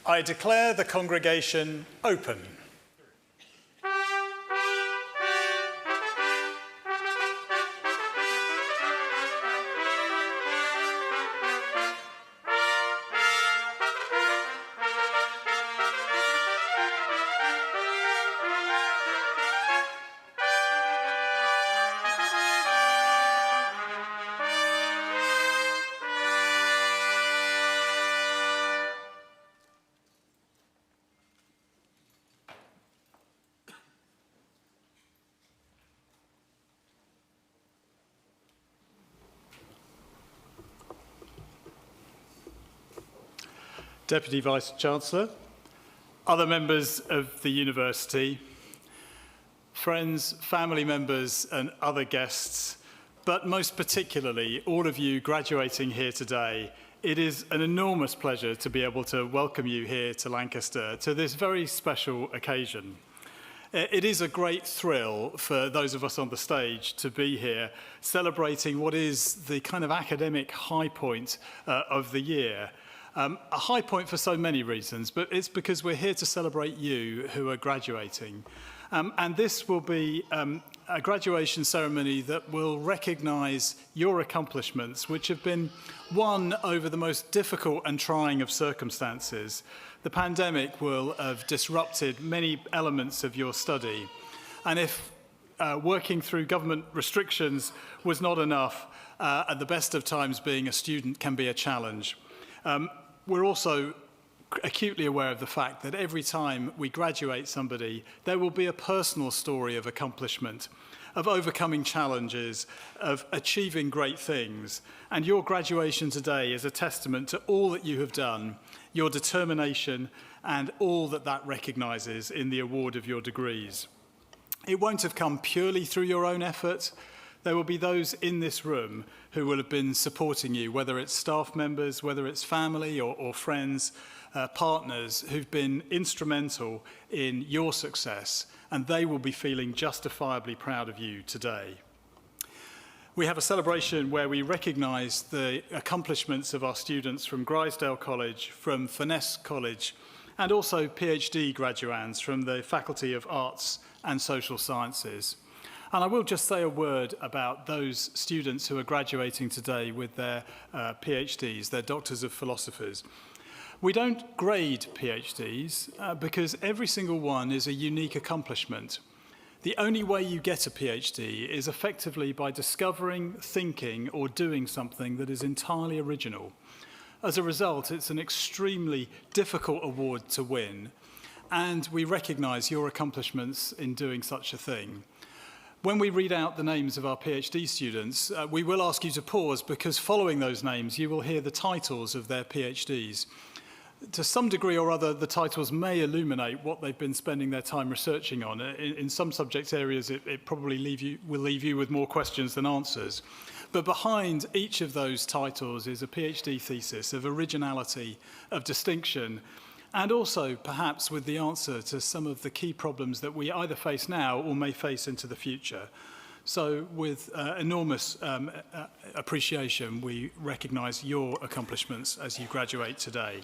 I declare the congregation open. Deputy Vice-Chancellor, other members of the university, friends, family members and other guests, but most particularly all of you graduating here today, it is an enormous pleasure to be able to welcome you here to Lancaster to this very special occasion. It is a great thrill for those of us on the stage to be here celebrating what is the kind of academic high point of the year. A high point for so many reasons, but it's because we're here to celebrate you who are graduating. And this will be a graduation ceremony that will recognise your accomplishments, which have been won over the most difficult and trying of circumstances. The pandemic will have disrupted many elements of your study. And if working through government restrictions was not enough, at the best of times being a student can be a challenge. We're also acutely aware of the fact that every time we graduate somebody, there will be a personal story of accomplishment, of overcoming challenges, of achieving great things. And your graduation today is a testament to all that you have done, your determination, and all that that recognises in the award of your degrees. It won't have come purely through your own effort. There will be those in this room who will have been supporting you, whether it's staff members, whether it's family or friends, partners who've been instrumental in your success, and they will be feeling justifiably proud of you today. We have a celebration where we recognise the accomplishments of our students from Grizedale College, from Furness College, and also PhD graduands from the Faculty of Arts and Social Sciences. And I will just say a word about those students who are graduating today with their PhDs, their Doctors of Philosophers. We don't grade PhDs because every single one is a unique accomplishment. The only way you get a PhD is effectively by discovering, thinking, or doing something that is entirely original. As a result, it's an extremely difficult award to win, and we recognise your accomplishments in doing such a thing. When we read out the names of our PhD students, we will ask you to pause because following those names, you will hear the titles of their PhDs. To some degree or other, the titles may illuminate what they've been spending their time researching on. In some subject areas, it probably will leave you with more questions than answers. But behind each of those titles is a PhD thesis of originality, of distinction, and also perhaps with the answer to some of the key problems that we either face now or may face into the future. So with enormous appreciation, we recognise your accomplishments as you graduate today.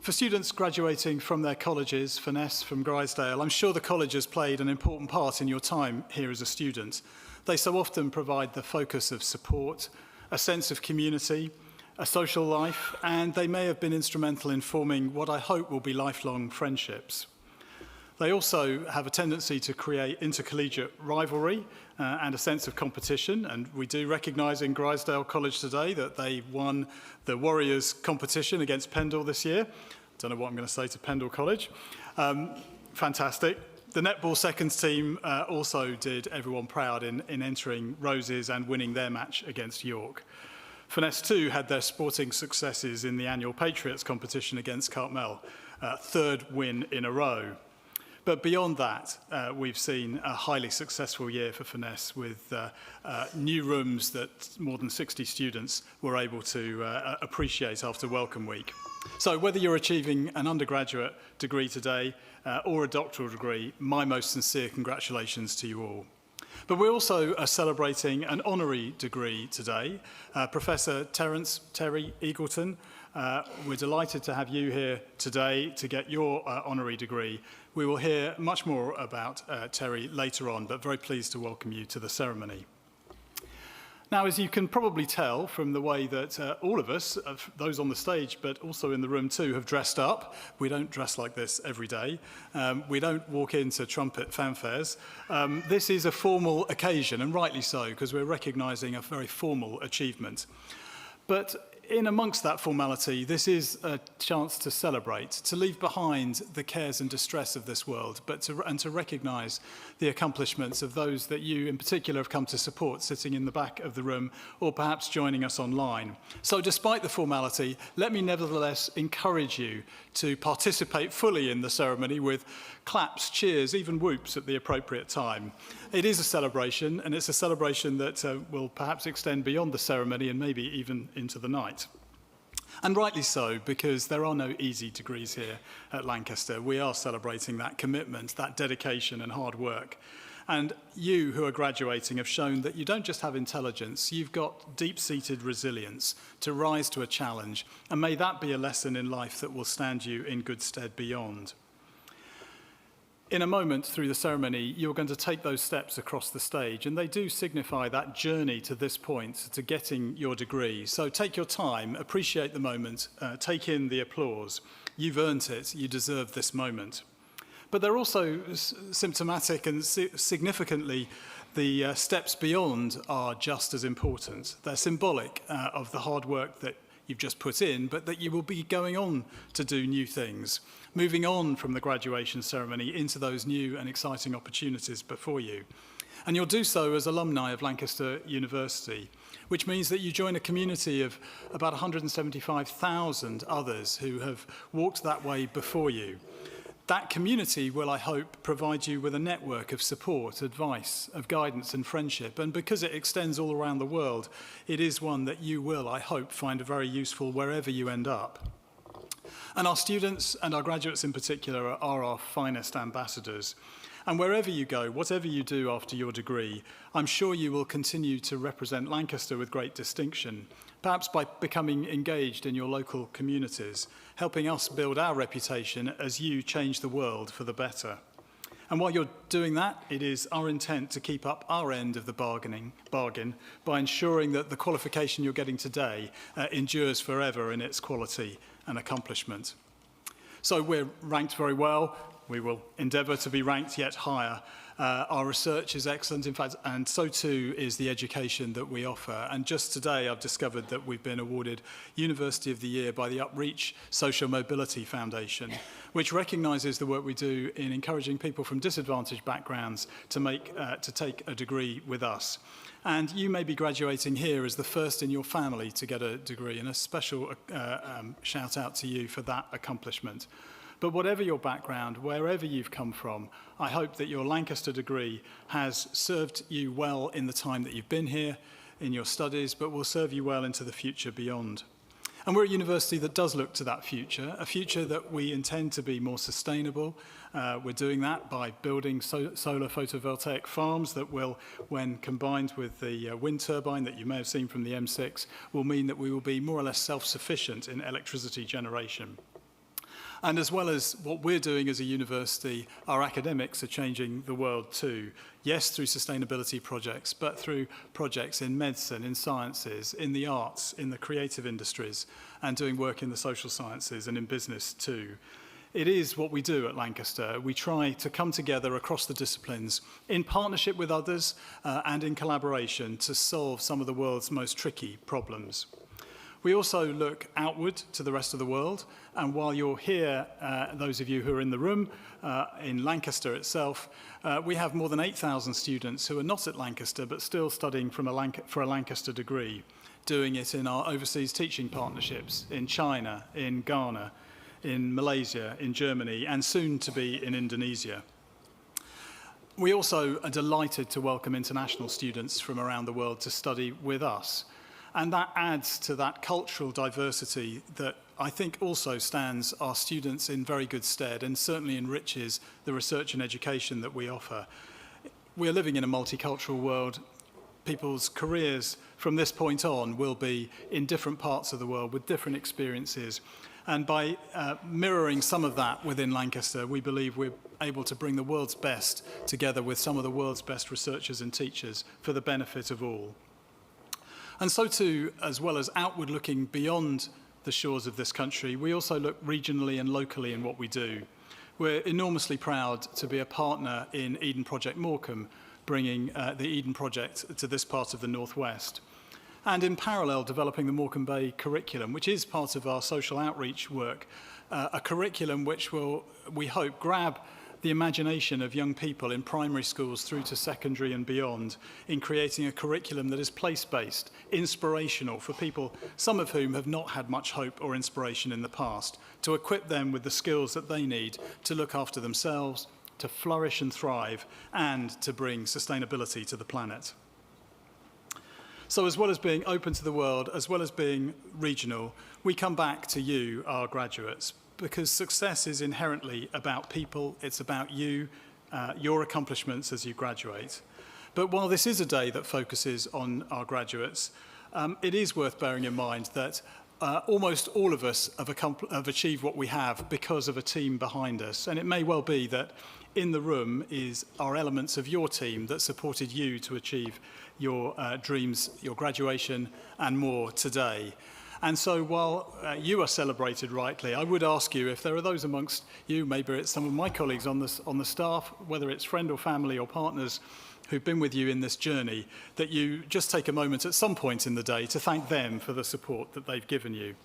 For students graduating from their colleges, Furness, from Grizedale, I'm sure the college has played an important part in your time here as a student. They so often provide the focus of support, a sense of community, a social life, and they may have been instrumental in forming what I hope will be lifelong friendships. They also have a tendency to create intercollegiate rivalry and a sense of competition, and we do recognise in Grizedale College today that they won the Warriors competition against Pendle this year. Don't know what I'm going to say to Pendle College. Fantastic. The netball seconds team also did everyone proud in entering Roses and winning their match against York. Furness too had their sporting successes in the annual Patriots competition against Cartmel, third win in a row. But beyond that, we've seen a highly successful year for Furness with new rooms that more than 60 students were able to appreciate after Welcome Week. So whether you're achieving an undergraduate degree today or a doctoral degree, my most sincere congratulations to you all. But we also are celebrating an honorary degree today. Professor Terry Eagleton We're delighted to have you here today to get your honorary degree. We will hear much more about Terry later on, but very pleased to welcome you to the ceremony. Now, as you can probably tell from the way that all of us, those on the stage, but also in the room too, have dressed up. We don't dress like this every day. We don't walk into trumpet fanfares. This is a formal occasion, and rightly so, because we're recognising a very formal achievement. But in amongst that formality, this is a chance to celebrate, to leave behind the cares and distress of this world, and to recognise the accomplishments of those that you in particular have come to support, sitting in the back of the room or perhaps joining us online. So despite the formality, let me nevertheless encourage you to participate fully in the ceremony with claps, cheers, even whoops at the appropriate time. It is a celebration, and it's a celebration that will perhaps extend beyond the ceremony and maybe even into the night. And rightly so, because there are no easy degrees here at Lancaster. We are celebrating that commitment, that dedication and hard work. And you who are graduating have shown that you don't just have intelligence, you've got deep-seated resilience to rise to a challenge. And may that be a lesson in life that will stand you in good stead beyond. In a moment through the ceremony, you're going to take those steps across the stage, and they do signify that journey to this point, to getting your degree. So take your time, appreciate the moment, take in the applause. You've earned it, you deserve this moment. But they're also symptomatic, and significantly, the steps beyond are just as important. They're symbolic of the hard work that you've just put in, but that you will be going on to do new things, moving on from the graduation ceremony into those new and exciting opportunities before you. And you'll do so as alumni of Lancaster University, which means that you join a community of about 175,000 others who have walked that way before you. That community will, I hope, provide you with a network of support, advice, of guidance and friendship. And because it extends all around the world, it is one that you will, I hope, find very useful wherever you end up. And our students, and our graduates in particular, are our finest ambassadors. And wherever you go, whatever you do after your degree, I'm sure you will continue to represent Lancaster with great distinction, perhaps by becoming engaged in your local communities, helping us build our reputation as you change the world for the better. And while you're doing that, it is our intent to keep up our end of the bargain by ensuring that the qualification you're getting today endures forever in its quality and accomplishment. So we're ranked very well. We will endeavour to be ranked yet higher. Our research is excellent, in fact, and so too is the education that we offer. And just today, I've discovered that we've been awarded University of the Year by the Upreach Social Mobility Foundation, which recognises the work we do in encouraging people from disadvantaged backgrounds to take a degree with us. And you may be graduating here as the first in your family to get a degree, and a special shout out to you for that accomplishment. But whatever your background, wherever you've come from, I hope that your Lancaster degree has served you well in the time that you've been here, in your studies, but will serve you well into the future beyond. And we're a university that does look to that future, a future that we intend to be more sustainable. We're doing that by building solar photovoltaic farms that will, when combined with the wind turbine that you may have seen from the M6, will mean that we will be more or less self-sufficient in electricity generation. And as well as what we're doing as a university, our academics are changing the world too. Yes, through sustainability projects, but through projects in medicine, in sciences, in the arts, in the creative industries, and doing work in the social sciences and in business too. It is what we do at Lancaster. We try to come together across the disciplines in partnership with others and in collaboration to solve some of the world's most tricky problems. We also look outward to the rest of the world, and while you're here, those of you who are in the room, in Lancaster itself, we have more than 8,000 students who are not at Lancaster but still studying for a Lancaster degree, doing it in our overseas teaching partnerships in China, in Ghana, in Malaysia, in Germany, and soon to be in Indonesia. We also are delighted to welcome international students from around the world to study with us. And that adds to that cultural diversity that I think also stands our students in very good stead and certainly enriches the research and education that we offer. We're living in a multicultural world. people's careers from this point on will be in different parts of the world with different experiences. And by mirroring some of that within Lancaster, we believe we're able to bring the world's best together with some of the world's best researchers and teachers for the benefit of all. And so too, as well as outward looking beyond the shores of this country, we also look regionally and locally in what we do. We're enormously proud to be a partner in Eden Project Morecambe, bringing the Eden Project to this part of the Northwest. And in parallel, developing the Morecambe Bay curriculum, which is part of our social outreach work, a curriculum which will, we hope, grab the imagination of young people in primary schools through to secondary and beyond in creating a curriculum that is place-based, inspirational for people, some of whom have not had much hope or inspiration in the past, to equip them with the skills that they need to look after themselves, to flourish and thrive, and to bring sustainability to the planet. So as well as being open to the world, as well as being regional, we come back to you, our graduates, because success is inherently about people. It's about you, your accomplishments as you graduate. But while this is a day that focuses on our graduates, it is worth bearing in mind that almost all of us have achieved what we have because of a team behind us. And it may well be that in the room are elements of your team that supported you to achieve your dreams, your graduation, and more today. And so while you are celebrated rightly, I would ask you if there are those amongst you, maybe it's some of my colleagues on the staff, whether it's friend or family or partners who've been with you in this journey, that you just take a moment at some point in the day to thank them for the support that they've given you.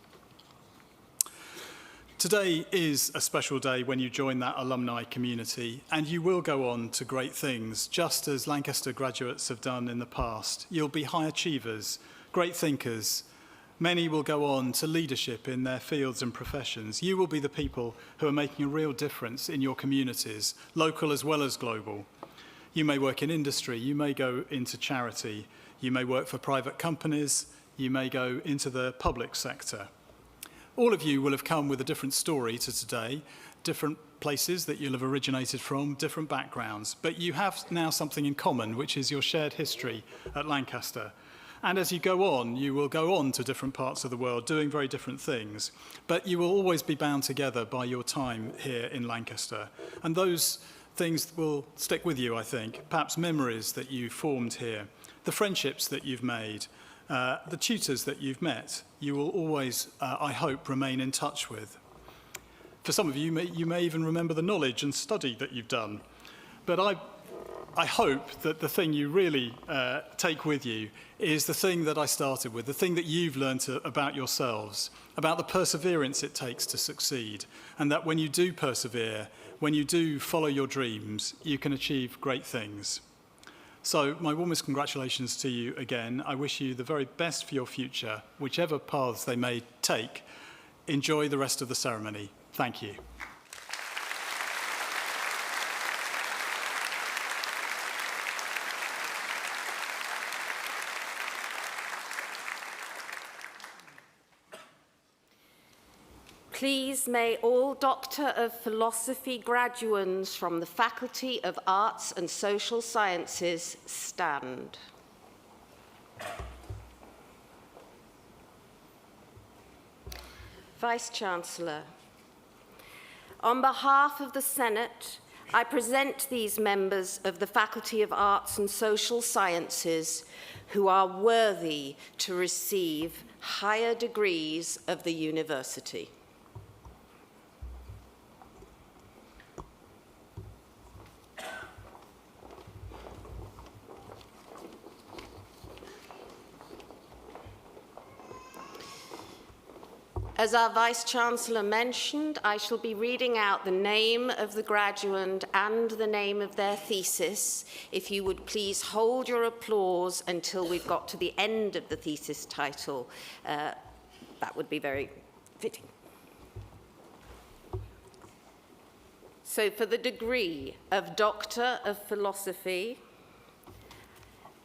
Today is a special day when you join that alumni community, and you will go on to great things, just as Lancaster graduates have done in the past. You'll be high achievers, great thinkers. Many will go on to leadership in their fields and professions. You will be the people who are making a real difference in your communities, local as well as global. You may work in industry, you may go into charity, you may work for private companies, you may go into the public sector. All of you will have come with a different story to today, different places that you'll have originated from, different backgrounds, but you have now something in common, which is your shared history at Lancaster. And as you go on, you will go on to different parts of the world doing very different things, but you will always be bound together by your time here in Lancaster. And those things will stick with you, I think, perhaps memories that you formed here, the friendships that you've made, the tutors that you've met, you will always, I hope, remain in touch with. For some of you, you may even remember the knowledge and study that you've done. But I hope that the thing you really take with you is the thing that I started with, the thing that you've learned about yourselves, about the perseverance it takes to succeed, and that when you do persevere, when you do follow your dreams, you can achieve great things. So my warmest congratulations to you again. I wish you the very best for your future, whichever paths they may take. Enjoy the rest of the ceremony. Thank you. Please may all Doctor of Philosophy graduands from the Faculty of Arts and Social Sciences stand. Vice-Chancellor, on behalf of the Senate, I present these members of the Faculty of Arts and Social Sciences who are worthy to receive higher degrees of the university. As our Vice-Chancellor mentioned, I shall be reading out the name of the graduand and the name of their thesis. If you would please hold your applause until we've got to the end of the thesis title, that would be very fitting. So for the degree of Doctor of Philosophy,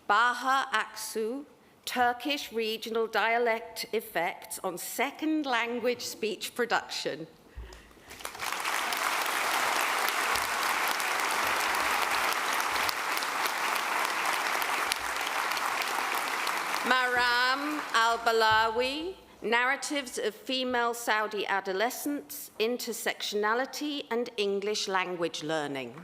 Baha Aksu, Turkish regional dialect effects on second language speech production. Maram Al-Balawi, Narratives of Female Saudi Adolescents, Intersectionality and English Language Learning.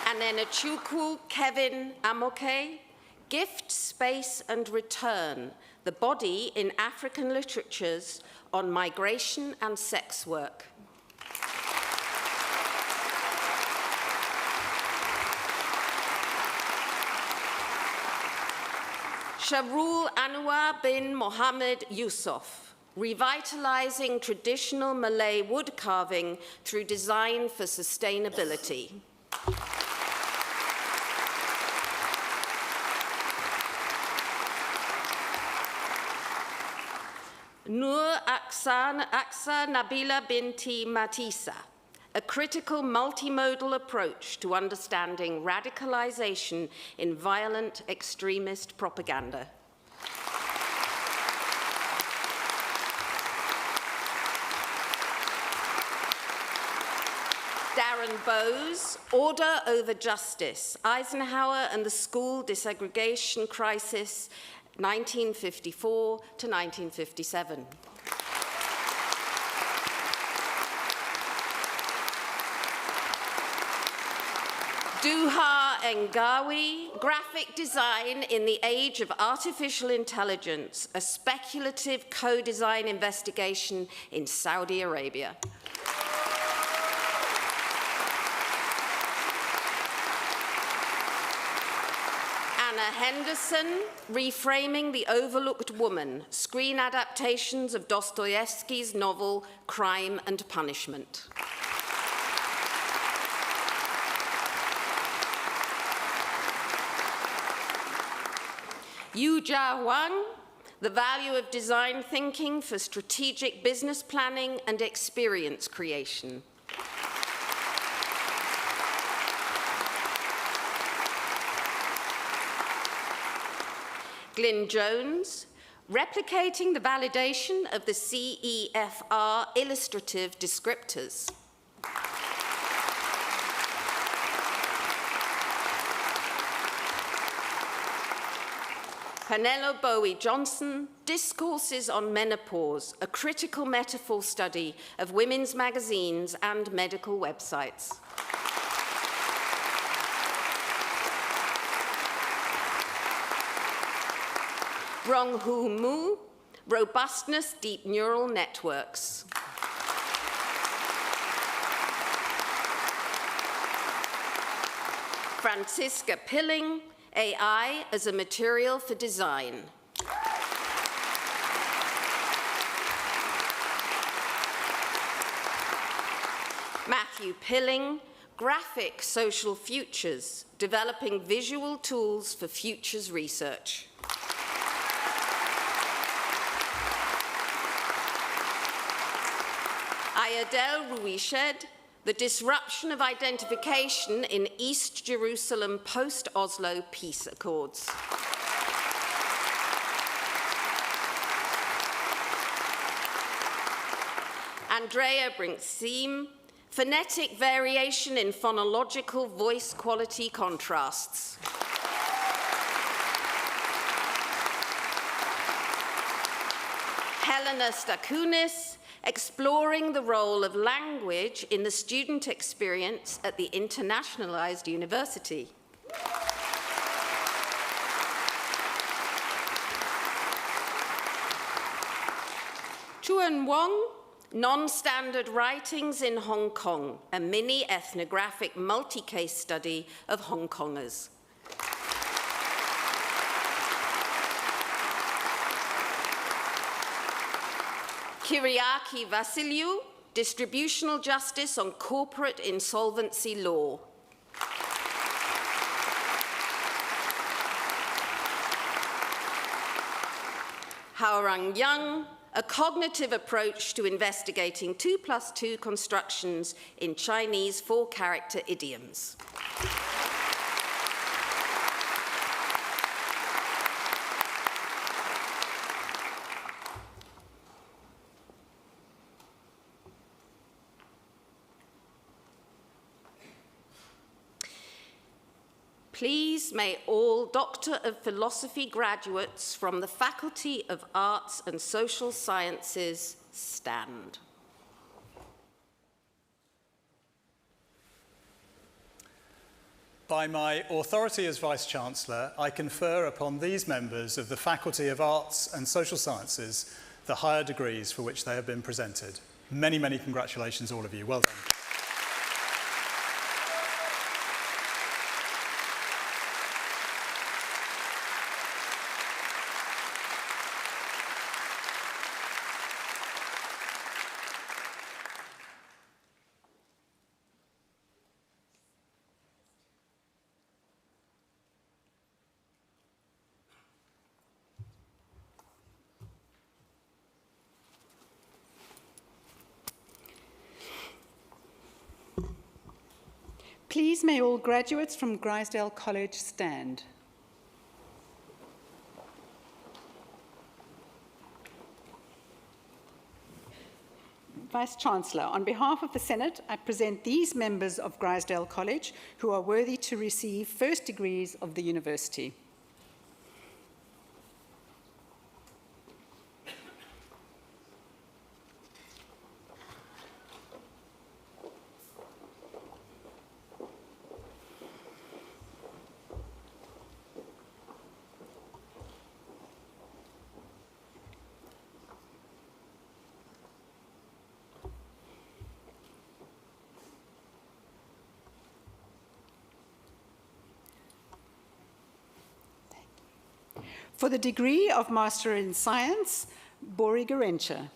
Anenachukwu Kevin Amoke, Gift, Space and Return, The Body in African Literatures on Migration and Sex Work. Shahrul Anwar bin Mohammed Yusuf, Revitalizing Traditional Malay Wood Carving Through Design for Sustainability. Nur Aksa Nabila binti Matisa, A Critical Multimodal Approach to Understanding Radicalization in Violent Extremist Propaganda. Darren Bowes, Order Over Justice, Eisenhower and the School Desegregation Crisis, 1954 to 1957. Duha Ngawi, Graphic Design in the Age of Artificial Intelligence, a speculative co-design investigation in Saudi Arabia. Anna Henderson, Reframing the Overlooked Woman, Screen Adaptations of Dostoevsky's novel Crime and Punishment. Yu Jia Wang, The Value of Design Thinking for Strategic Business Planning and Experience Creation. Glyn Jones, Replicating the Validation of the CEFR Illustrative Descriptors. Penelope Bowie Johnson, Discourses on Menopause, a critical metaphor study of women's magazines and medical websites. Rong-Hu Mu, Robustness Deep Neural Networks. Franziska Pilling, AI as a Material for Design. Matthew Pilling, Graphic Social Futures, Developing Visual Tools for Futures Research. Ayodele Ruished, The Disruption of Identification in East Jerusalem Post-Oslo Peace Accords. Andrea Brinksheim, Phonetic Variation in Phonological Voice Quality Contrasts. Helena Stakounis, Exploring the Role of Language in the Student Experience at the Internationalized University. Chuan Wong, Non-Standard Writings in Hong Kong, a mini-ethnographic multi-case study of Hong Kongers. Kyriaki Vassiliou, Distributional Justice on Corporate Insolvency Law. Haorang Yang, A Cognitive Approach to Investigating 2+2 Constructions in Chinese Four-Character Idioms. Please may all Doctor of Philosophy graduates from the Faculty of Arts and Social Sciences stand. By my authority as Vice-Chancellor, I confer upon these members of the Faculty of Arts and Social Sciences the higher degrees for which they have been presented. Many, many congratulations, all of you. Well done. Please may all graduates from Grizedale College stand. Vice-Chancellor, on behalf of the Senate, I present these members of Grizedale College who are worthy to receive first degrees of the university. For the degree of Master in Science, Bori Garencha.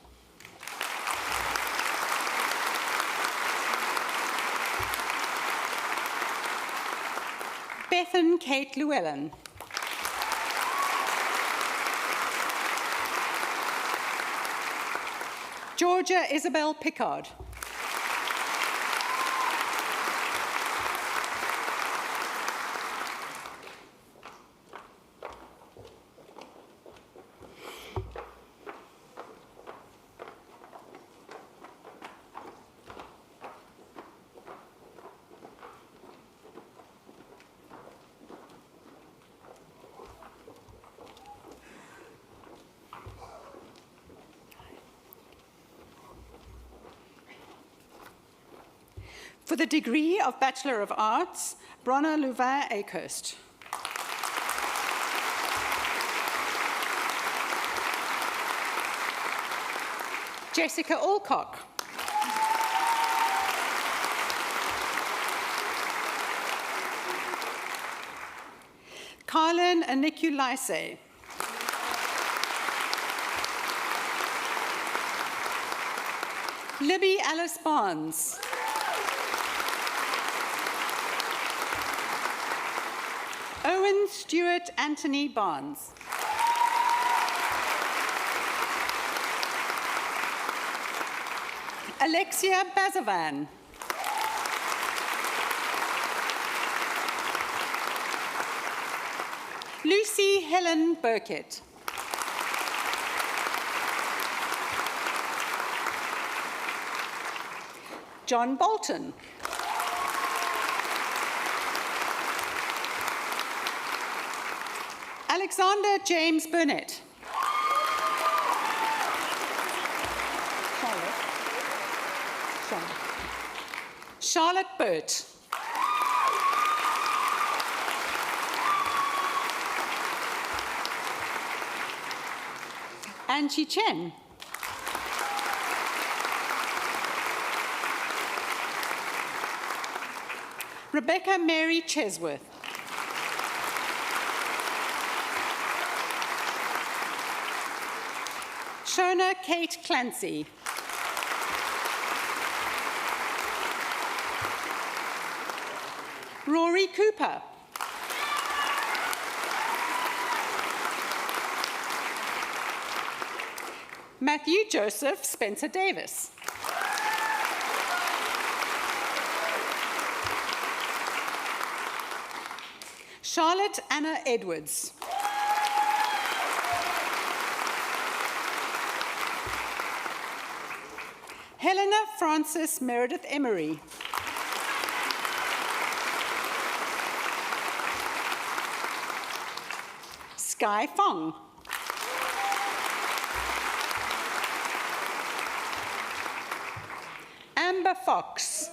Bethan Kate Llewellyn. Georgia Isabel Pickard. For the degree of Bachelor of Arts, Bronna Louvain-Akehurst. Jessica Alcock. Carlin Anikulaise. Libby Alice Barnes. Owen Stewart Anthony Barnes. Alexia Bazavan. Lucy Helen Burkett. John Bolton. Alexander James Burnett. Charlotte Burt. Angie Chen. Rebecca Mary Chesworth. Shona Kate Clancy. Rory Cooper. Matthew Joseph Spencer Davis. Charlotte Anna Edwards. Helena Frances Meredith Emery. Sky Fong. Amber Fox.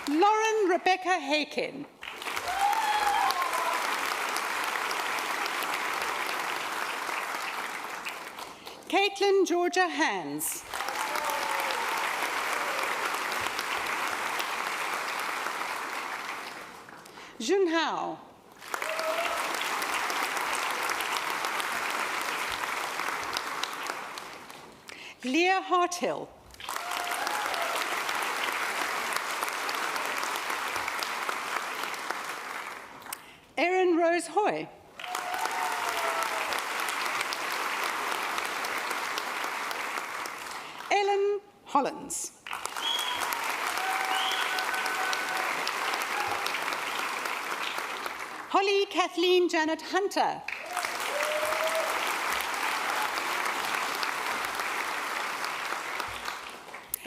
Lauren Rebecca Haken. Caitlin Georgia Hans. Jun Hao. Leah Harthill. Erin Rose Hoy. Ellen Hollins. Holly Kathleen Janet Hunter.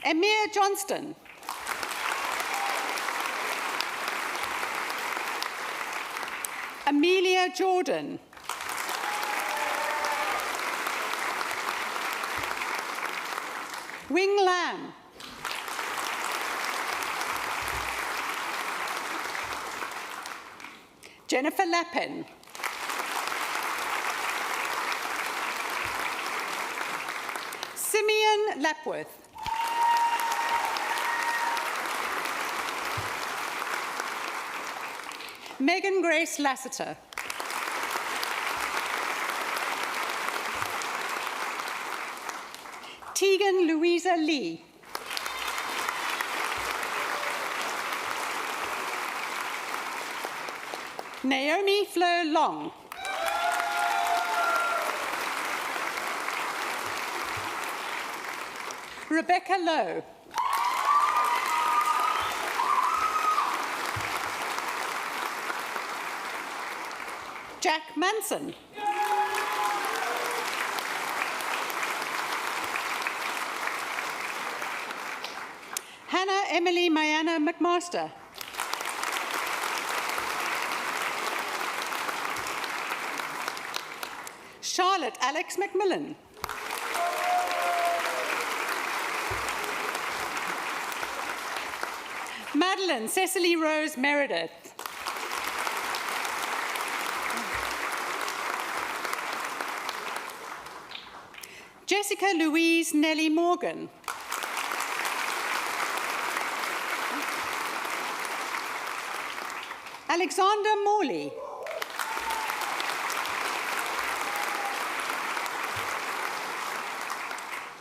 Amir Johnston. Amelia Jordan. Wing Lam. Jennifer Lappin. Simeon Lapworth. Megan Grace Lassiter. Tegan Louisa Lee. Naomi Fleur Long. Rebecca Lowe. Jack Manson. Hannah Emily Mayana McMaster. Charlotte Alex McMillan. Madeline Cecily Rose Meredith. Jessica Louise Nellie Morgan. Alexander Morley.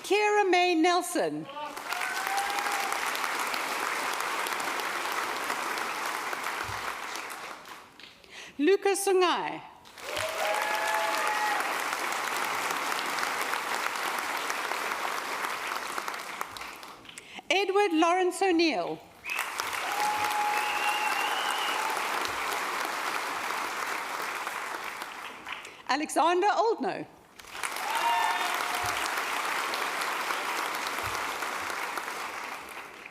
Kira May Nelson. Lucas Sungai. Edward Lawrence O'Neill. Alexander Oldno.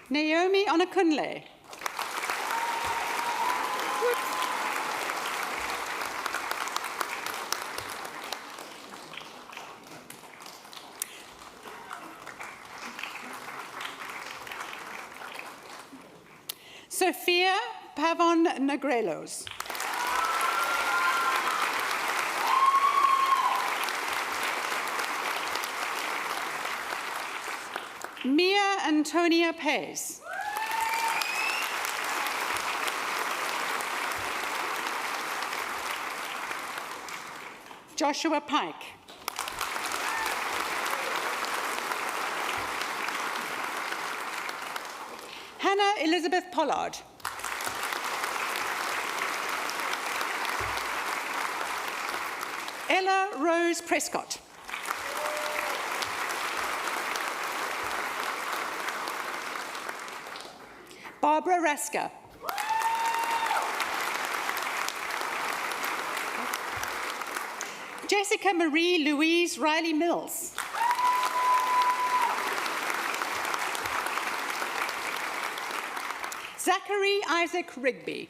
Naomi Onakunle. Sophia Pavon Negrelos. Mia Antonia Pez. Joshua Pike. Hannah Elizabeth Pollard. Ella Rose Prescott. Barbara Raska. Jessica Marie Louise Riley Mills. Zachary Henry Isaac Rigby.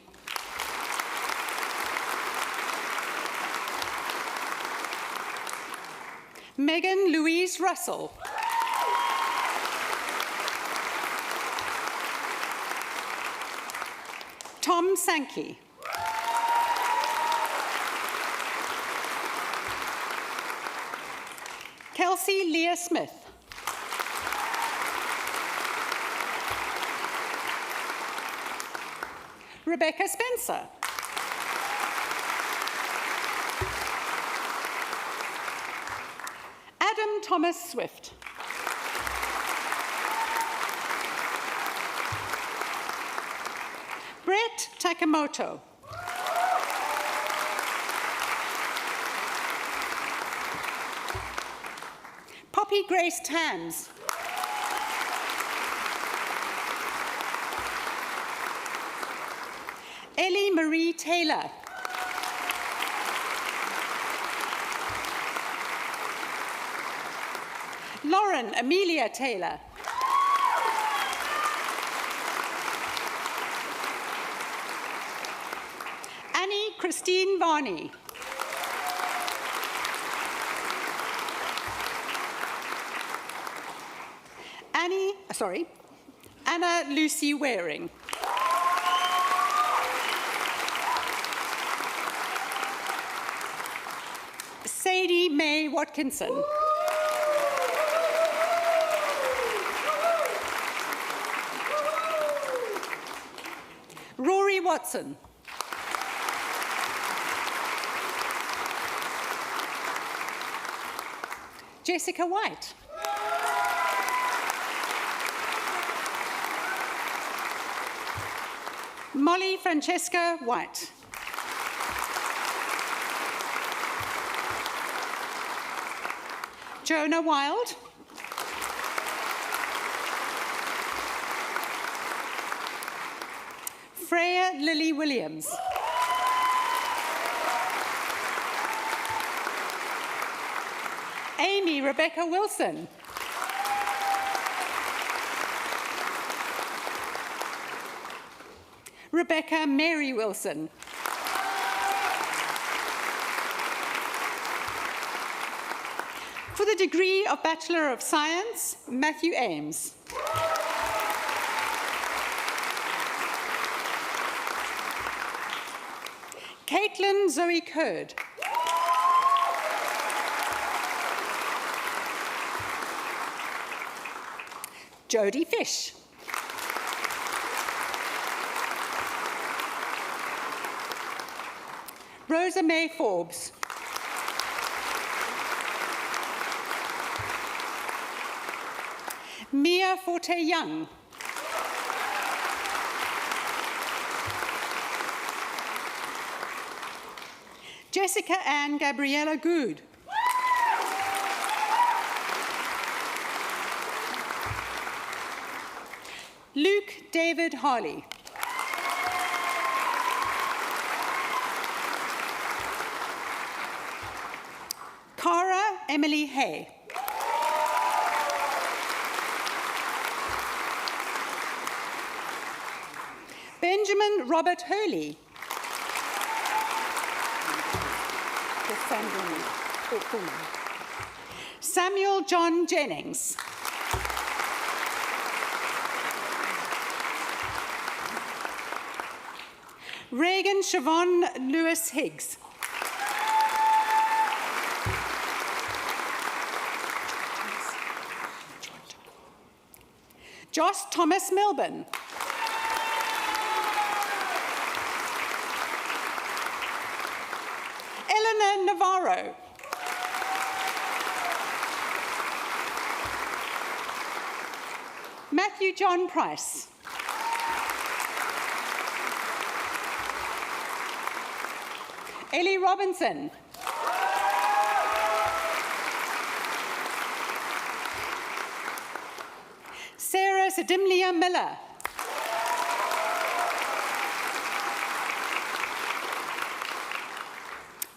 Megan Louise Russell. Tom Sankey. Kelsey Leah Smith. Rebecca Spencer. Adam Thomas Swift. Brett Takamoto. Poppy Grace Tams. Ellie Marie Taylor. Lauren Amelia Taylor. Annie Christine Varney. Anna Lucy Waring. Sadie Mae Watkinson. Rory Watson. Jessica White. Molly Francesca White. Jonah Wild. Freya Lily Williams. Amy Rebecca Wilson. Rebecca Mary Wilson. For the degree of Bachelor of Science, Matthew Ames. Caitlin Zoe Curd. Jodie Fish. Rosa May Forbes. Mia Forte Young. Jessica Ann Gabriella Good. Luke David Harley. Cara Emily Hay. Benjamin Robert Hurley. Samuel John Jennings. Reagan Siobhan Lewis Higgs. Josh Thomas Melbourne. Eleanor Navarro. Matthew John Price. Ellie Robinson. Sarah Sedimlia Miller.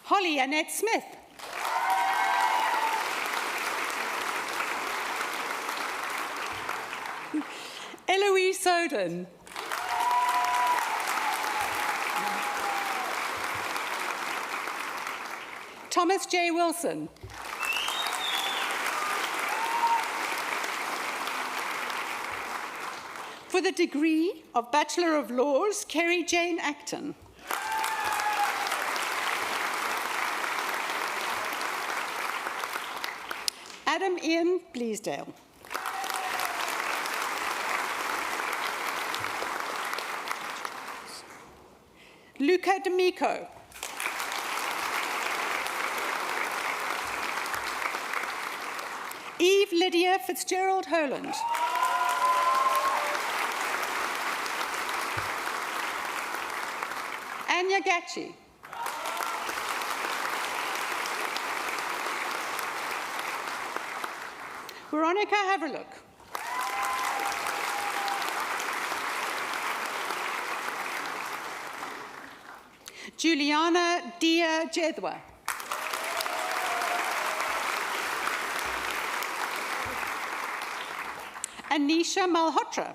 Holly Annette Smith. Eloise Soden. Thomas J. Wilson. For the degree of Bachelor of Laws, Kerry Jane Acton. Adam Ian Bleasdale. Luca D'Amico. Eve Lydia Fitzgerald Holand. Anya Gachi. Veronica Haverlook. Juliana Dia Jedwa. Anisha Malhotra.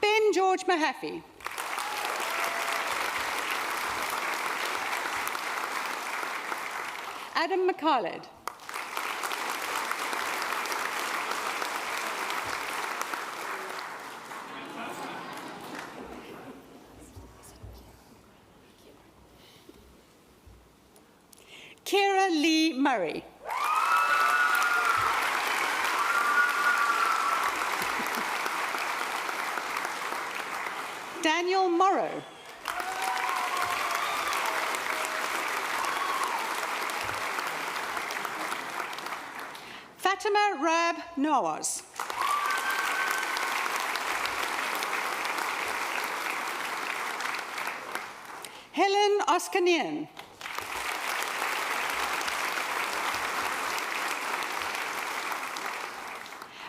Ben George Mahaffey. Adam McCarled. Kira Lee Murray. Daniel Morrow. Fatima Rab Nawaz. Helen Oskanian.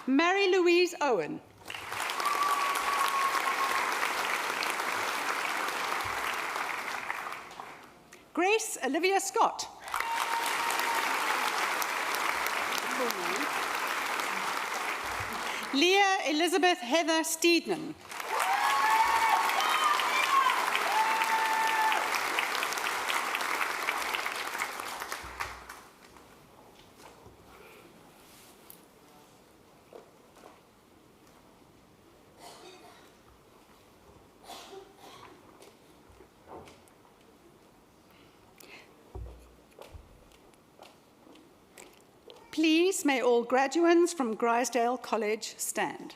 Mary-Louise Owen. Grace Olivia Scott. Leah Elizabeth Heather Steedman. Please, may all graduands from Grizedale College stand.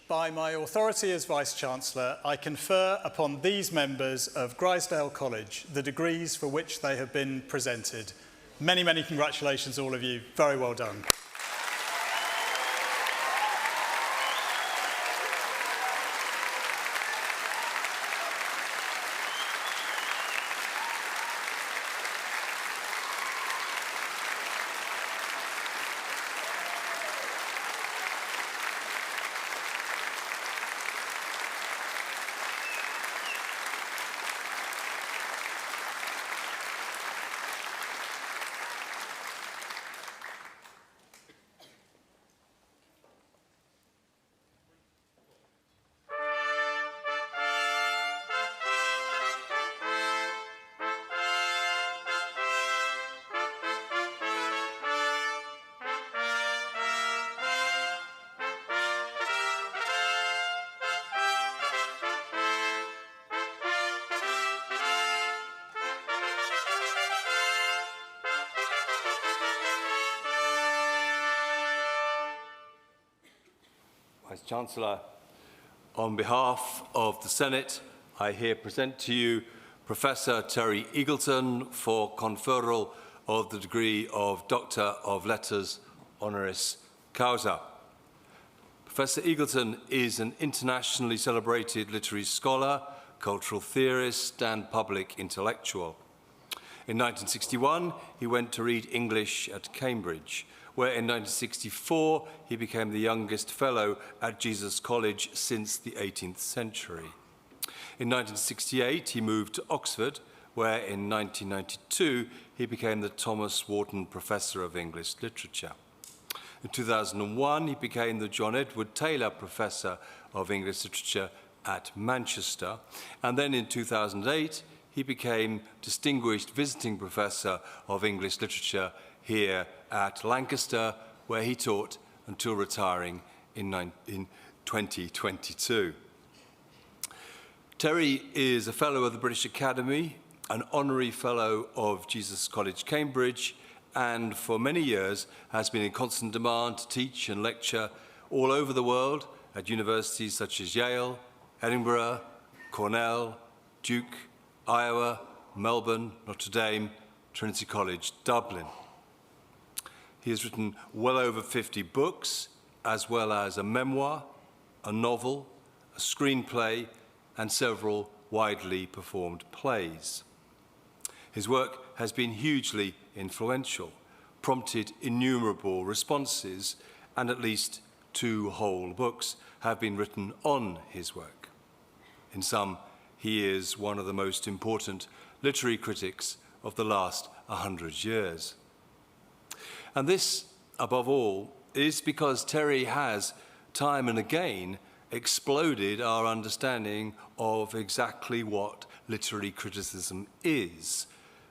By my authority as Vice-Chancellor, I confer upon these members of Grizedale College the degrees for which they have been presented. Many, many congratulations, all of you. Very well done. Vice-Chancellor, on behalf of the Senate, I here present to you Professor Terry Eagleton for conferral of the degree of Doctor of Letters honoris causa. Professor Eagleton is an internationally celebrated literary scholar, cultural theorist, and public intellectual. In 1961, he went to read English at Cambridge, where in 1964 he became the youngest fellow at Jesus College since the 18th century. In 1968, he moved to Oxford, where in 1992 he became the Thomas Wharton Professor of English Literature. In 2001, he became the John Edward Taylor Professor of English Literature at Manchester. And then in 2008, he became Distinguished Visiting Professor of English Literature here at Lancaster, where he taught until retiring in 2022. Terry is a Fellow of the British Academy, an Honorary Fellow of Jesus College, Cambridge, and for many years has been in constant demand to teach and lecture all over the world at universities such as Yale, Edinburgh, Cornell, Duke, Iowa, Melbourne, Notre Dame, Trinity College, Dublin. He has written well over 50 books, as well as a memoir, a novel, a screenplay, and several widely performed plays. His work has been hugely influential, prompted innumerable responses, and at least 2 whole books have been written on his work. In sum, he is one of the most important literary critics of the last 100 years. And this, above all, is because Terry has, time and again, exploded our understanding of exactly what literary criticism is,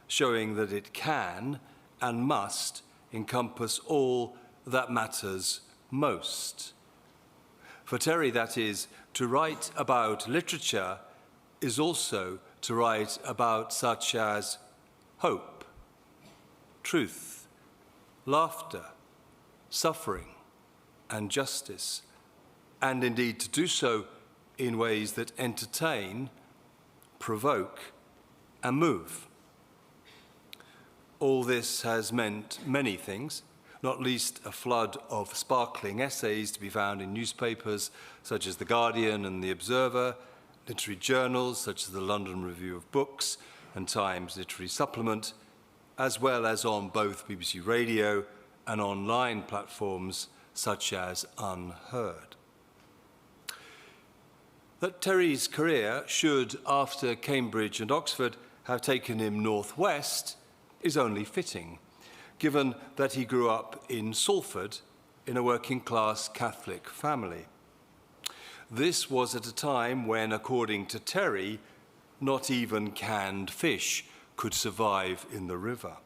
showing that it can and must encompass all that matters most. For Terry, that is, to write about literature is also to write about such as hope, truth, laughter, suffering, and justice, and indeed to do so in ways that entertain, provoke, and move. All this has meant many things, not least a flood of sparkling essays to be found in newspapers such as The Guardian and The Observer, literary journals such as the London Review of Books and Times Literary Supplement, as well as on both BBC Radio and online platforms such as Unheard. That Terry's career should, after Cambridge and Oxford, have taken him northwest is only fitting, given that he grew up in Salford in a working-class Catholic family. This was at a time when, according to Terry, not even canned fish could survive in the river.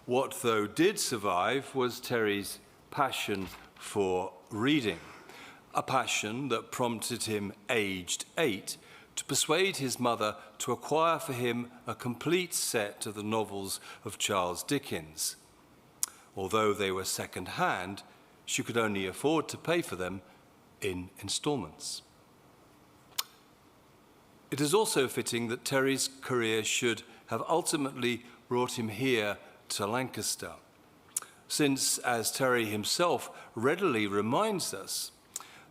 What, though, did survive was Terry's passion for reading, a passion that prompted him, aged 8, to persuade his mother to acquire for him a complete set of the novels of Charles Dickens. Although they were second-hand, she could only afford to pay for them in instalments. It is also fitting that Terry's career should have ultimately brought him here to Lancaster, since, as Terry himself readily reminds us,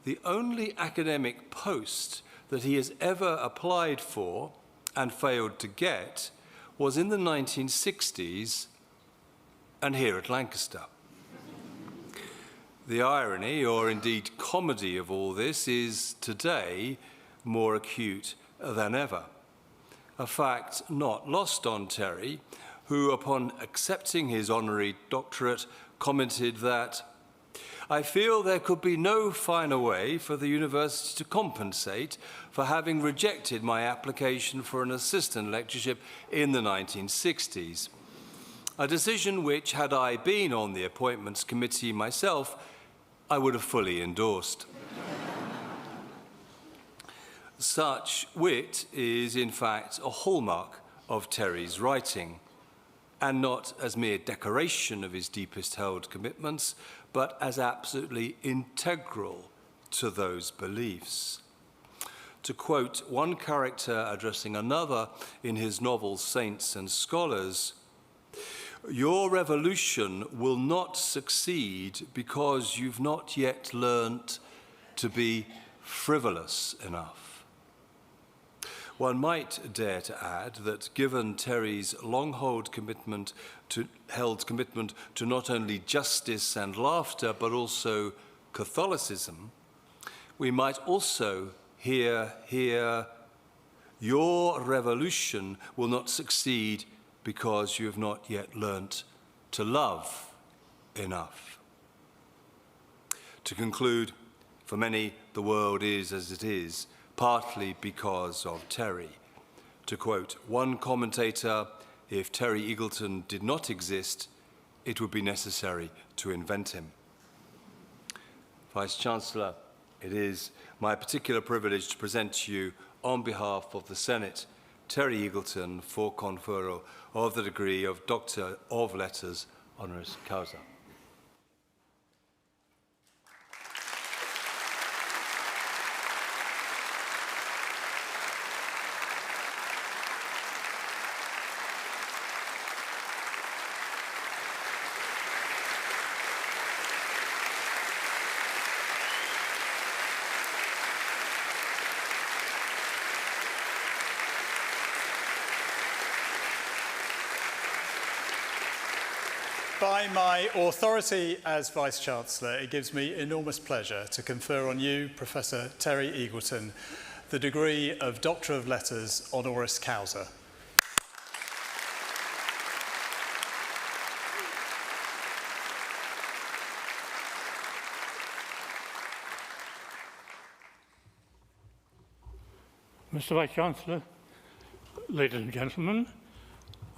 the only academic post that he has ever applied for and failed to get was in the 1960s and here at Lancaster. The irony, or indeed comedy, of all this is today more acute than ever, a fact not lost on Terry, who, upon accepting his honorary doctorate, commented that, "I feel there could be no finer way for the university to compensate for having rejected my application for an assistant lectureship in the 1960s, a decision which, had I been on the appointments committee myself, I would have fully endorsed." Such wit is, in fact, a hallmark of Terry's writing, and not as mere decoration of his deepest held commitments, but as absolutely integral to those beliefs. To quote one character addressing another in his novel Saints and Scholars, "Your revolution will not succeed because you've not yet learnt to be frivolous enough." One might dare to add that given Terry's long-held commitment to not only justice and laughter, but also Catholicism, we might also hear, "Your revolution will not succeed because you have not yet learnt to love enough. To conclude, for many, the world is as it is, partly because of Terry. To quote one commentator, if Terry Eagleton did not exist, it would be necessary to invent him. Vice-Chancellor, it is my particular privilege to present to you, on behalf of the Senate, Terry Eagleton for conferral of the degree of Doctor of Letters honoris causa. By my authority as Vice-Chancellor, it gives me enormous pleasure to confer on you, Professor Terry Eagleton, the degree of Doctor of Letters honoris causa. Mr. Vice-Chancellor, ladies and gentlemen,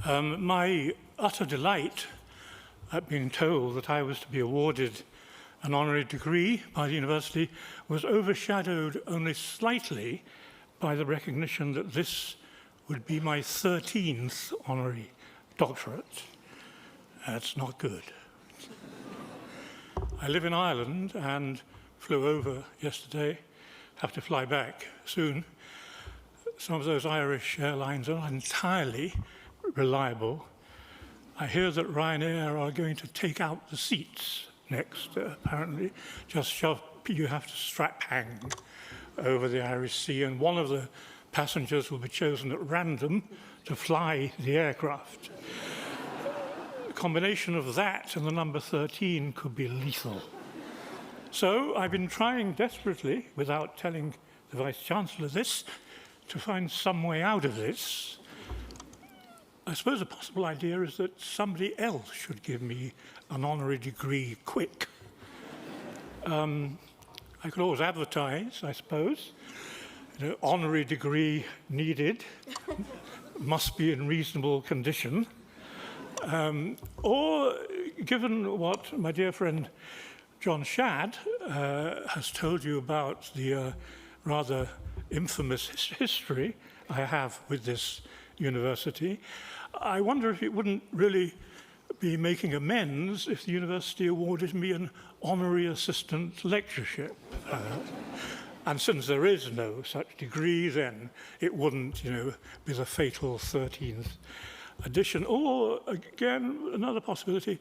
my utter delight at being told that I was to be awarded an honorary degree by the university was overshadowed only slightly by the recognition that this would be my 13th honorary doctorate. That's not good. I live in Ireland and flew over yesterday, have to fly back soon. Some of those Irish airlines are entirely reliable. I hear that Ryanair are going to take out the seats next, apparently. You have to strap hang over the Irish Sea, and one of the passengers will be chosen at random to fly the aircraft. A combination of that and the number 13 could be lethal. So I've been trying desperately, without telling the Vice-Chancellor this, to find some way out of this. I suppose a possible idea is that somebody else should give me an honorary degree quick. I could always advertise, I suppose. You know, honorary degree needed, must be in reasonable condition. Or, given what my dear friend John Shadd has told you about the rather infamous history I have with this university, I wonder if it wouldn't really be making amends if the university awarded me an honorary assistant lectureship. And since there is no such degree, then it wouldn't, be the fatal 13th edition. Or, again, another possibility,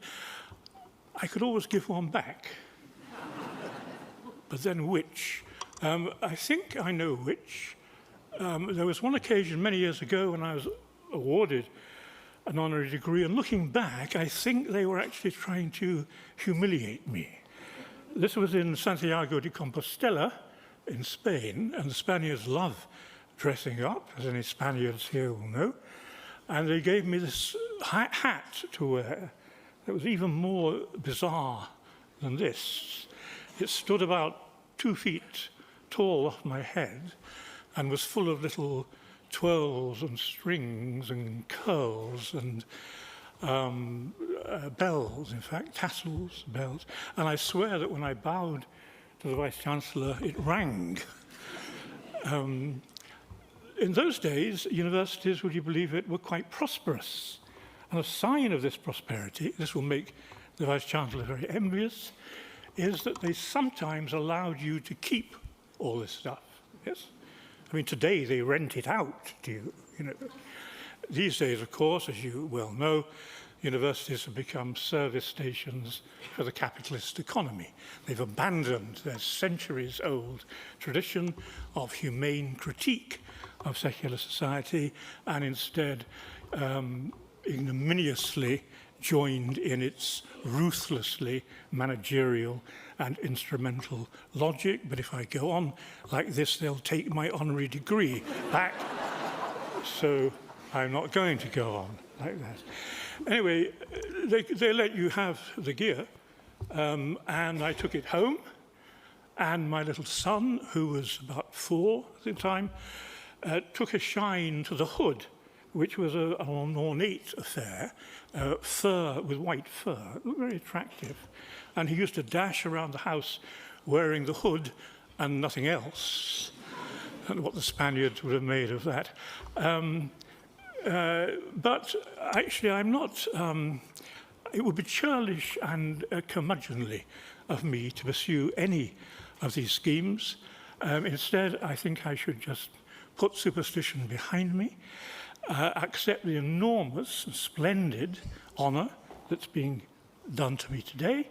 I could always give one back. But then which? I think I know which. There was one occasion many years ago when I was awarded an honorary degree, and looking back, I think they were actually trying to humiliate me. This was in Santiago de Compostela in Spain, and the Spaniards love dressing up, as any Spaniards here will know, and they gave me this hat to wear that was even more bizarre than this. It stood about 2 feet tall off my head and was full of little twirls and strings and curls and bells, in fact, tassels, bells. And I swear that when I bowed to the Vice-Chancellor, it rang. In those days, universities, would you believe it, were quite prosperous. And a sign of this prosperity, this will make the Vice-Chancellor very envious, is that they sometimes allowed you to keep all this stuff, yes? I mean, today they rent it out to you, These days, of course, as you well know, universities have become service stations for the capitalist economy. They've abandoned their centuries-old tradition of humane critique of secular society and instead ignominiously joined in its ruthlessly managerial and instrumental logic. But if I go on like this, they'll take my honorary degree back. So I'm not going to go on like that. Anyway, they let you have the gear, and I took it home, and my little son, who was about 4 at the time, took a shine to the hood, which was an ornate affair, fur, with white fur. It looked very attractive. And he used to dash around the house wearing the hood and nothing else. I don't know what the Spaniards would have made of that. But actually, I'm not... it would be churlish and curmudgeonly of me to pursue any of these schemes. Instead, I think I should just put superstition behind me, accept the enormous and splendid honour that's being done to me today,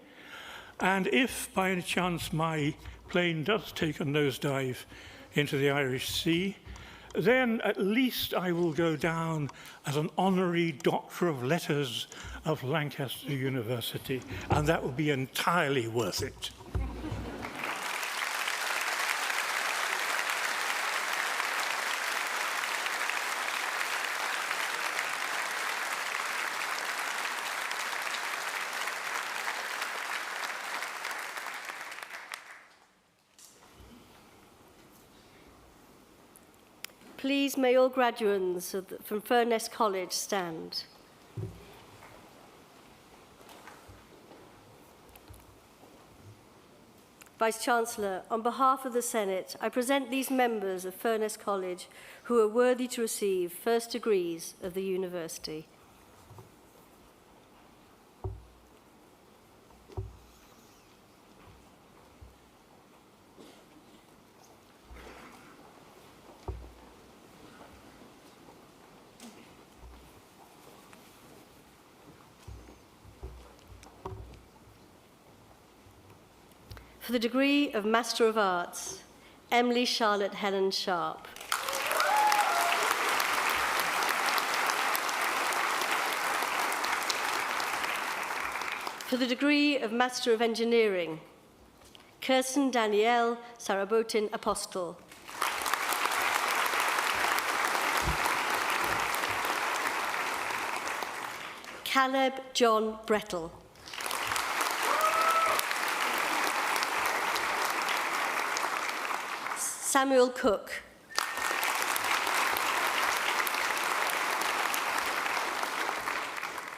and if by any chance my plane does take a nosedive into the Irish Sea, then at least I will go down as an honorary Doctor of Letters of Lancaster University, and that will be entirely worth it. Please, may all graduates from Furness College stand. Vice-Chancellor, on behalf of the Senate, I present these members of Furness College who are worthy to receive first degrees of the university. For the degree of Master of Arts, Emily Charlotte Helen Sharp. For the degree of Master of Engineering, Kirsten Danielle Sarabotin Apostle. Caleb John Brettle. Samuel Cook.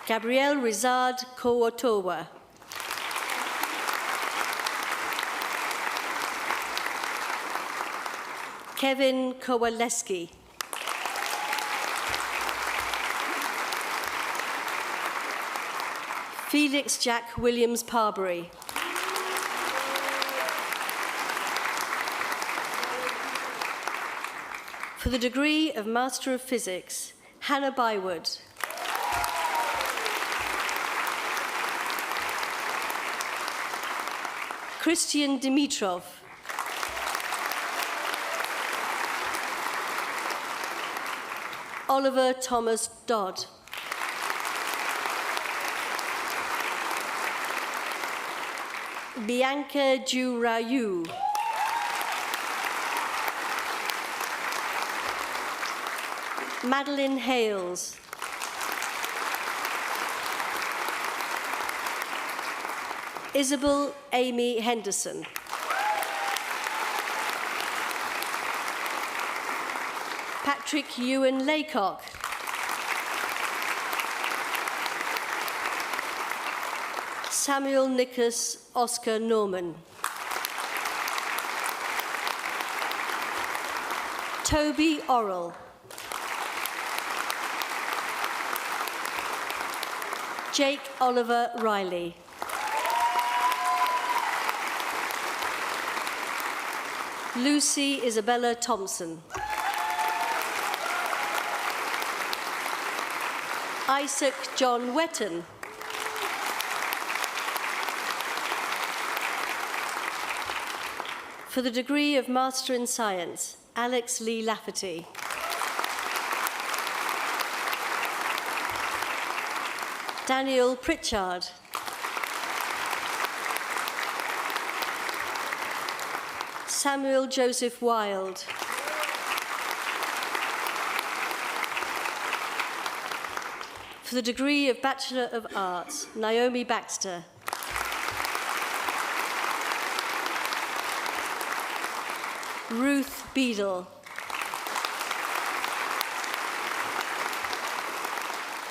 Gabrielle Rizard Kowotowa. Kevin Kowaleski. Felix Jack Williams Parbury. For the degree of Master of Physics, Hannah Bywood. Christian Dimitrov. Oliver Thomas Dodd. Bianca Jurayu. Madeline Hales. Isabel Amy Henderson. Patrick Ewan Laycock. Samuel Nicholas Oscar Norman. Toby Orrell. Jake Oliver Riley. Lucy Isabella Thompson. Isaac John Wetton. For the degree of Master in Science, Alex Lee Lafferty. Daniel Pritchard. Samuel Joseph Wilde. For the degree of Bachelor of Arts, Naomi Baxter. Ruth Beadle.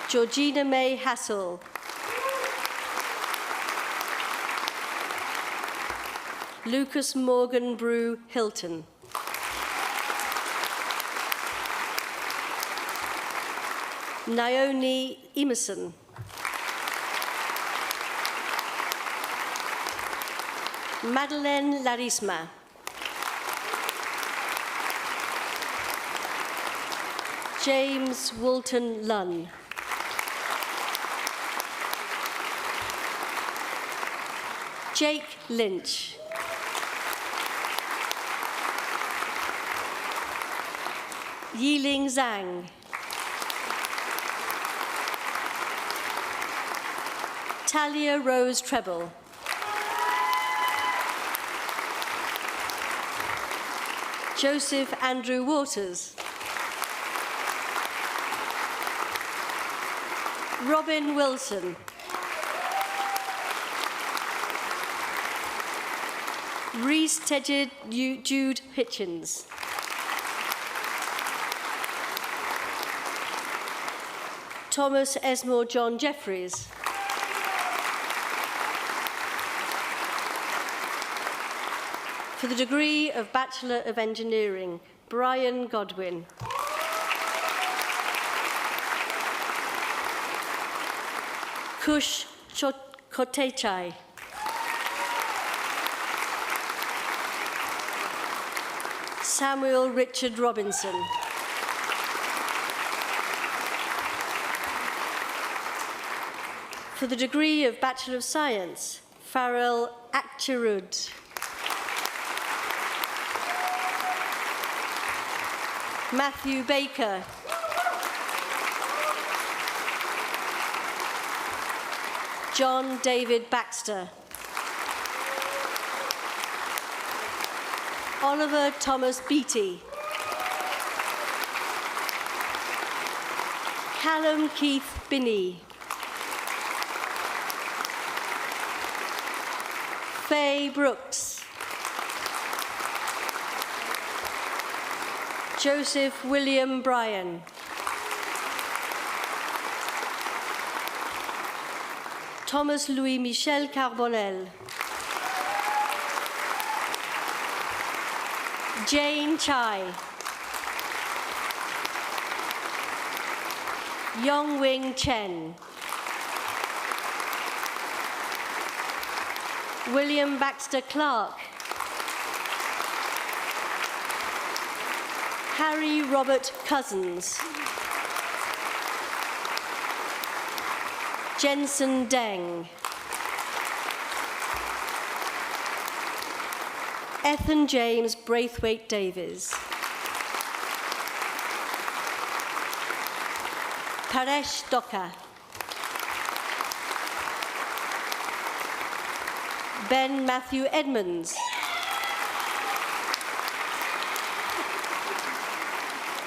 Georgina May Hassel. Lucas Morgan Brew Hilton. Naomi Emerson. Madeleine Larisma. James Woolton Lunn. Jake Lynch. Yiling Zhang. Talia Rose Treble. Joseph Andrew Waters. Robin Wilson. Rhys Tedged Jude Hitchens. Thomas Esmore John Jeffries. For the degree of Bachelor of Engineering, Brian Godwin. Kush Kotechai. Samuel Richard Robinson. For the degree of Bachelor of Science, Farrell Akcherud. Matthew Baker. John David Baxter. Oliver Thomas Beattie. Callum Keith Binney. Faye Brooks. Joseph William Bryan. Thomas Louis Michel Carbonel. Jane Chai. Yong Wing Chen. William Baxter Clark. Harry Robert Cousins. Jensen Deng. Ethan James Braithwaite Davies. Paresh Doka. Ben Matthew Edmonds.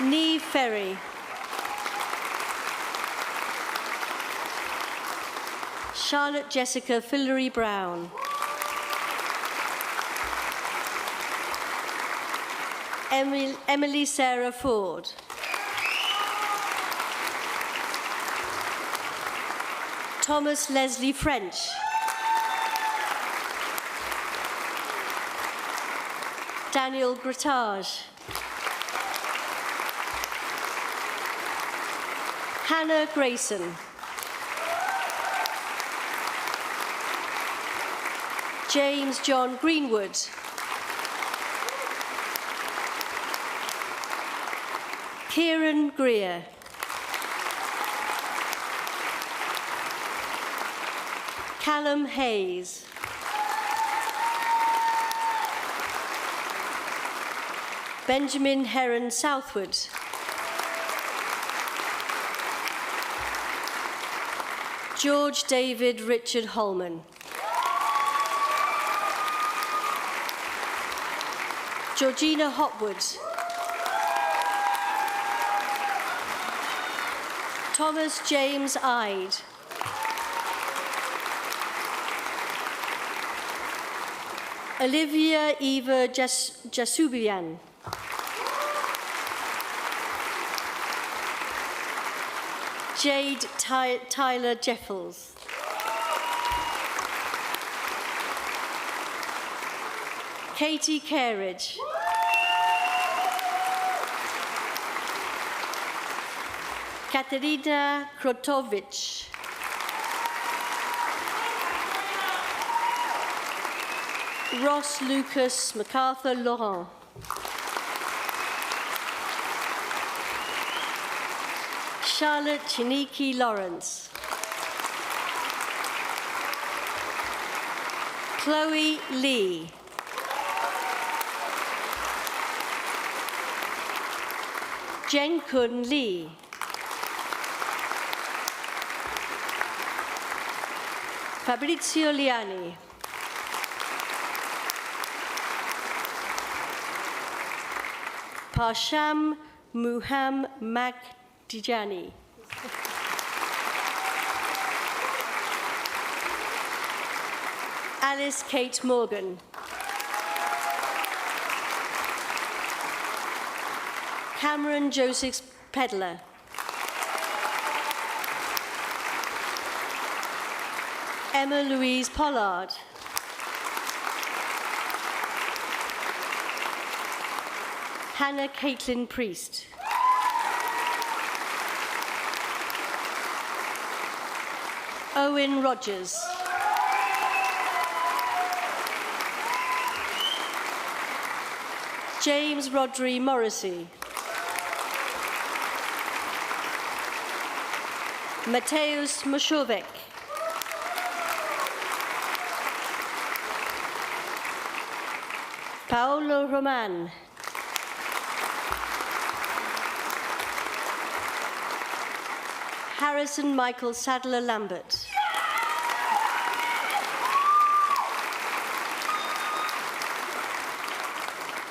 Neve Ferry. Charlotte Jessica Fillery Brown. Emily Sarah Ford. Thomas Leslie French. Daniel Grattage. Hannah Grayson. James John Greenwood. Kieran Greer. Callum Hayes. Benjamin Heron Southwood. George David Richard Holman. Georgina Hopwood. Thomas James Ide. Olivia Eva Jasubian. Jade Tyler Jeffels. Katie Carriage. Katerina Krotovic. Ross Lucas MacArthur Laurent. Charlotte Chiniki Lawrence. Chloe Lee. Jen Kun Lee. Fabrizio Liani. Parsham Muham Magdijani. Alice Kate Morgan. Cameron Joseph Pedler. Emma Louise Pollard. Hannah Caitlin Priest. Owen Rogers. James Rodri Morrissey. Mateusz Moszowek. Paolo Roman. Harrison Michael Sadler Lambert.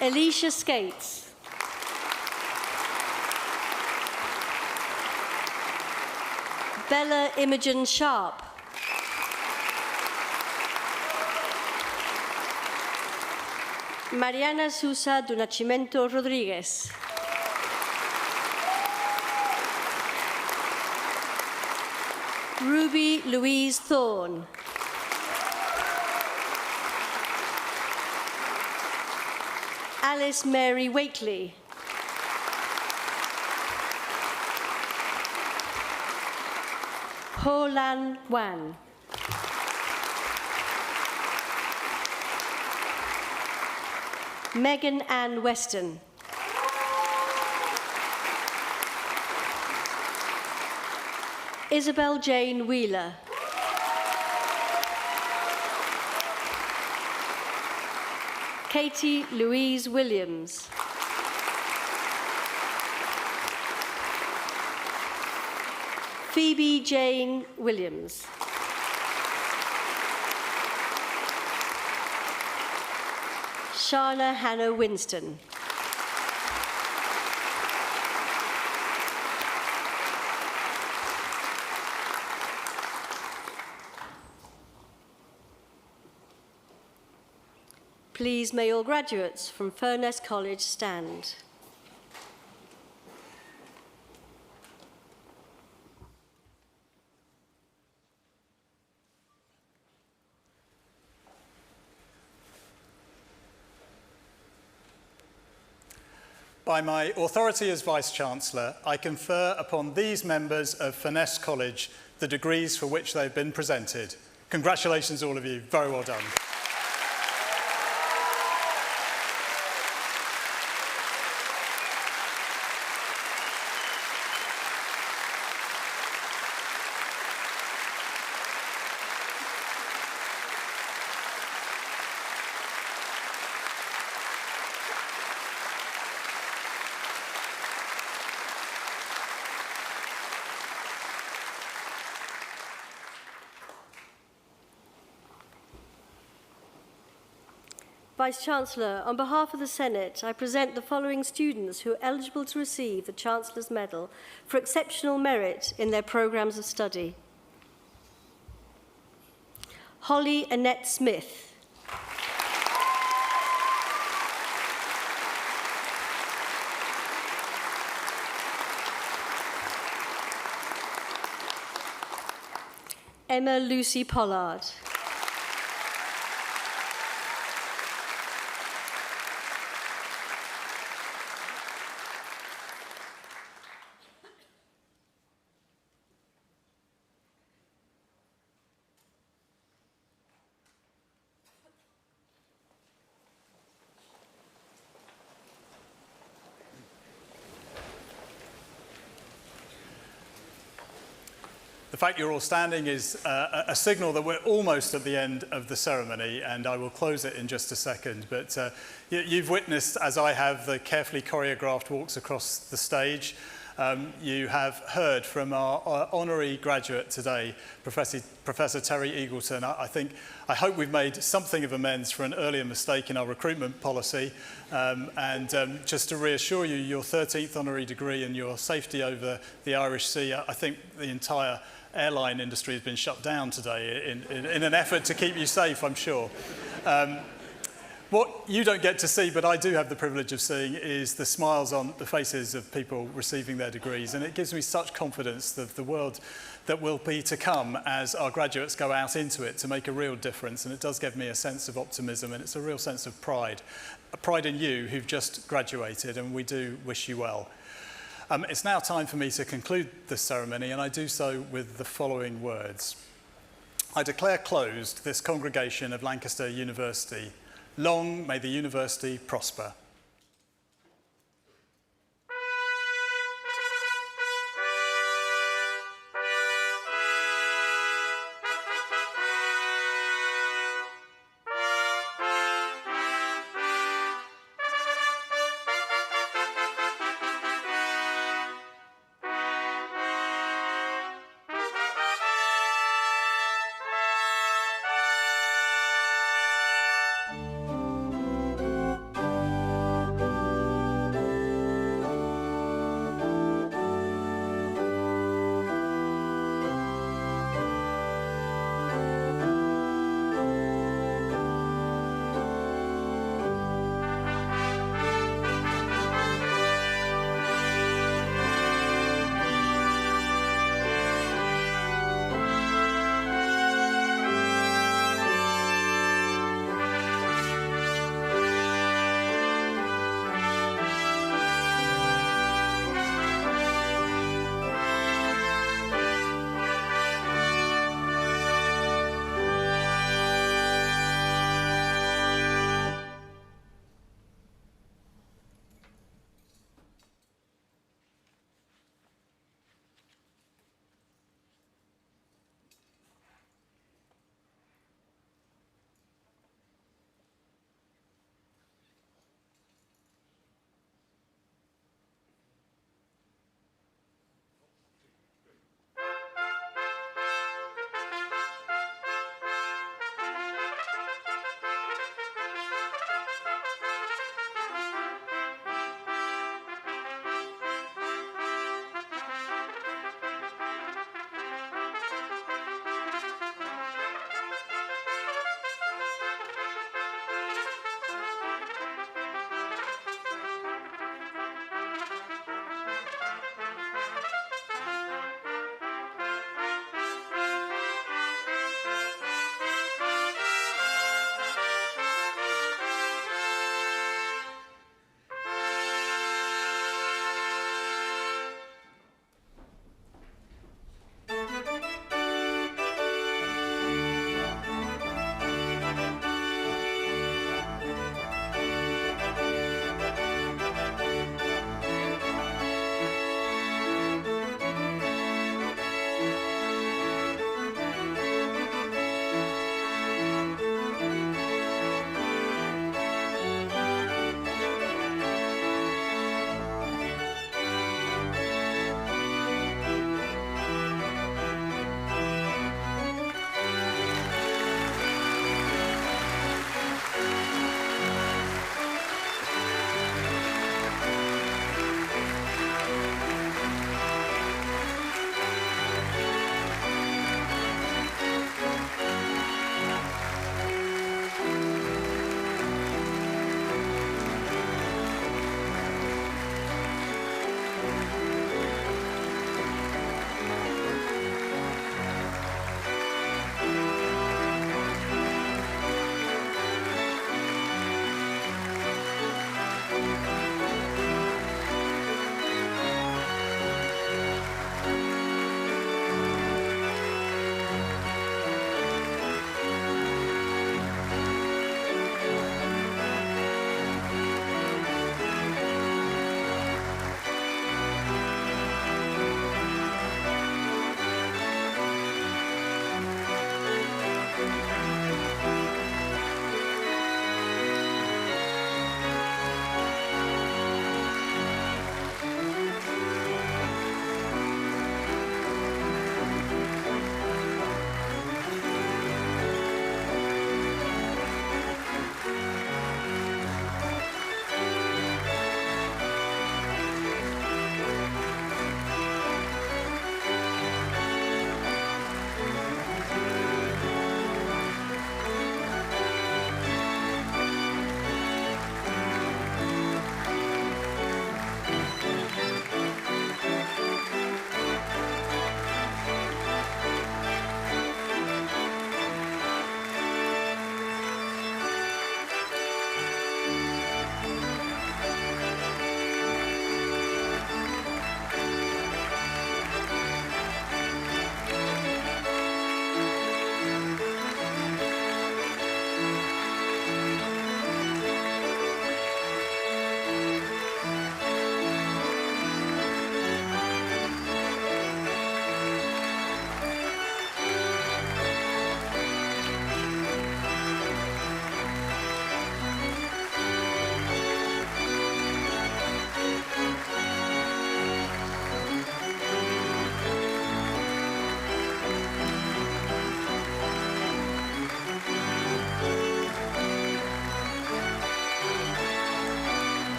Alicia Skates. Bella Imogen Sharp. Mariana Sousa do Nascimento Rodriguez. Ruby Louise Thorne. Alice Mary Wakely. Ho Lan Wan. Megan Ann Weston. Isabel Jane Wheeler. Katie Louise Williams. Phoebe Jane Williams. Shana Hannah Winston. Please may all graduates from Furness College stand. By my authority as Vice-Chancellor, I confer upon these members of Furness College the degrees for which they've been presented. Congratulations, all of you. Very well done. Vice-Chancellor, on behalf of the Senate, I present the following students who are eligible to receive the Chancellor's Medal for exceptional merit in their programmes of study. Holly Annette Smith. Emma Lucy Pollard. The fact you're all standing is a signal that we're almost at the end of the ceremony, and I will close it in just a second. But you've witnessed, as I have, the carefully choreographed walks across the stage. You have heard from our honorary graduate today, Professor Terry Eagleton. I hope we've made something of amends for an earlier mistake in our recruitment policy. Just to reassure you, your 13th honorary degree and your safety over the Irish Sea, I think the entire airline industry has been shut down today in an effort to keep you safe, I'm sure. What you don't get to see, but I do have the privilege of seeing, is the smiles on the faces of people receiving their degrees. And it gives me such confidence that the world that will be to come as our graduates go out into it to make a real difference. And it does give me a sense of optimism, and it's a real sense of pride. A pride in you who've just graduated, and we do wish you well. It's now time for me to conclude this ceremony, and I do so with the following words. I declare closed this congregation of Lancaster University. Long may the university prosper.